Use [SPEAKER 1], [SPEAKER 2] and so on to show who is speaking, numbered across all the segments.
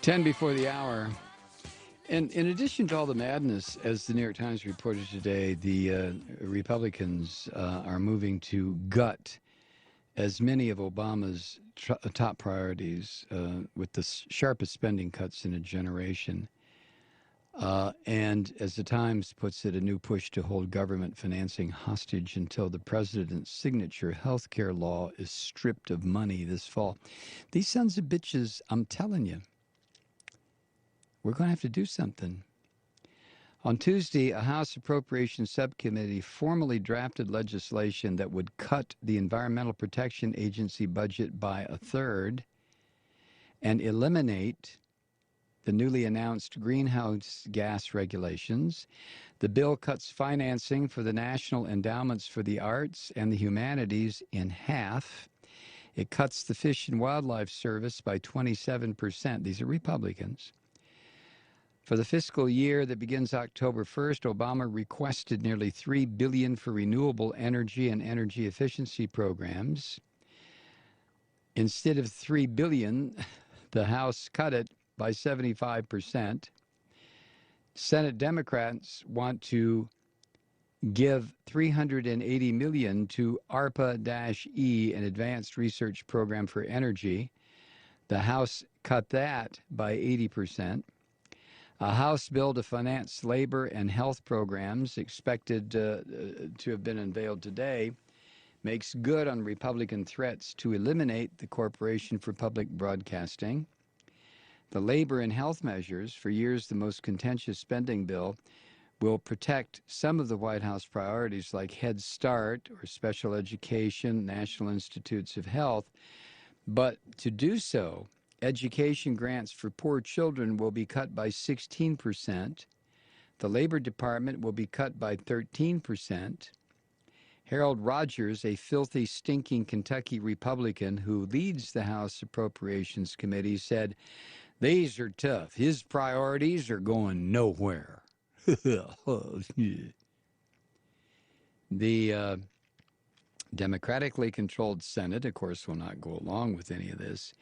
[SPEAKER 1] 10 before the hour. And in addition to all the madness, as the New York Times reported today, the Republicans are moving to gut as many of Obama's top priorities with the sharpest spending cuts in a generation. And as the Times puts it, a new push to hold government financing hostage until the president's signature health care law is stripped of money this fall. These sons of bitches, I'm telling you, we're going to have to do something. On Tuesday, a House Appropriations subcommittee formally drafted legislation that would cut the Environmental Protection Agency budget by a third and eliminate the newly announced greenhouse gas regulations. The bill cuts financing for the national endowments for the arts and the humanities in half. It cuts the Fish and Wildlife Service by 27%. These are Republicans. For the fiscal year that begins October 1st, Obama requested nearly $3 billion for renewable energy and energy efficiency programs. Instead of $3 billion, the House cut it by 75%. Senate Democrats want to give $380 million to ARPA-E, an advanced research program for energy. The House cut that by 80%. A House bill to finance labor and health programs, expected to have been unveiled today, makes good on Republican threats to eliminate the Corporation for Public Broadcasting. The labor and health measures, for years the most contentious spending bill, will protect some of the White House priorities like Head Start or special education, National Institutes of Health. But to do so, education grants for poor children will be cut by 16%. The Labor Department will be cut by 13%. Harold Rogers, a filthy, stinking Kentucky Republican who leads the House Appropriations Committee, said, "These are tough. His priorities are going nowhere." The democratically controlled Senate, of course, will not go along with any of this.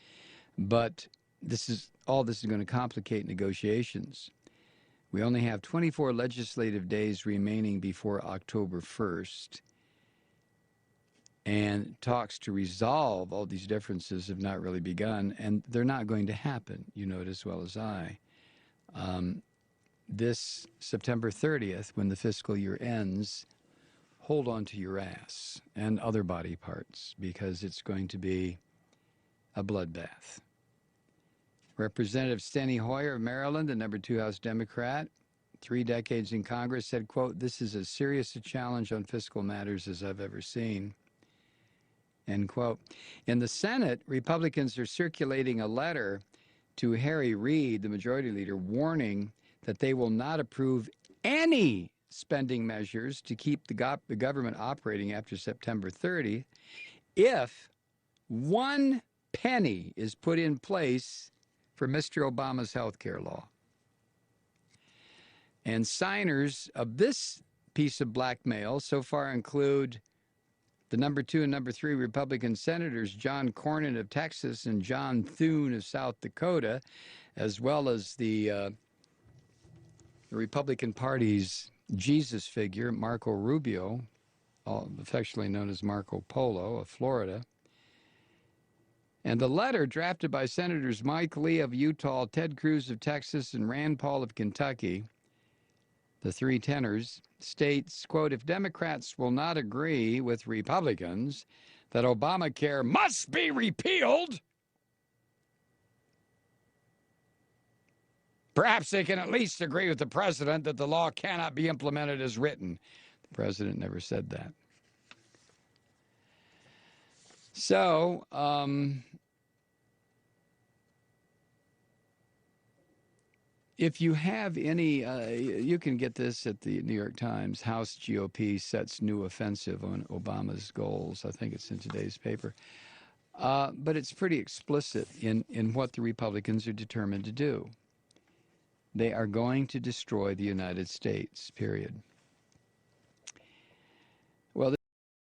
[SPEAKER 1] But this is going to complicate negotiations. We only have 24 legislative days remaining before October 1st. And talks to resolve all these differences have not really begun, and they're not going to happen, you know it as well as I. This September 30th, when the fiscal year ends, hold on to your ass and other body parts, because it's going to be a bloodbath. Representative Steny Hoyer of Maryland, the number 2 House Democrat, 3 decades in Congress, said, quote, "This is as serious a challenge on fiscal matters as I've ever seen," end quote. In the Senate, Republicans are circulating a letter to Harry Reid, the majority leader, warning that they will not approve any spending measures to keep the government operating after September 30 if 1 penny is put in place for Mr. Obama's health care law. And signers of this piece of blackmail so far include the number 2 and number 3 Republican senators, John Cornyn of Texas and John Thune of South Dakota, as well as the Republican Party's Jesus figure, Marco Rubio, affectionately known as Marco Polo of Florida. And the letter, drafted by Senators Mike Lee of Utah, Ted Cruz of Texas, and Rand Paul of Kentucky, the 3 tenors, states, quote, "If Democrats will not agree with Republicans that Obamacare must be repealed, perhaps they can at least agree with the president that the law cannot be implemented as written." The president never said that. So, if you have any, you can get this at the New York Times. House GOP sets new offensive on Obama's goals. I think it's in today's paper. But it's pretty explicit in what the Republicans are determined to do. They are going to destroy the United States, period.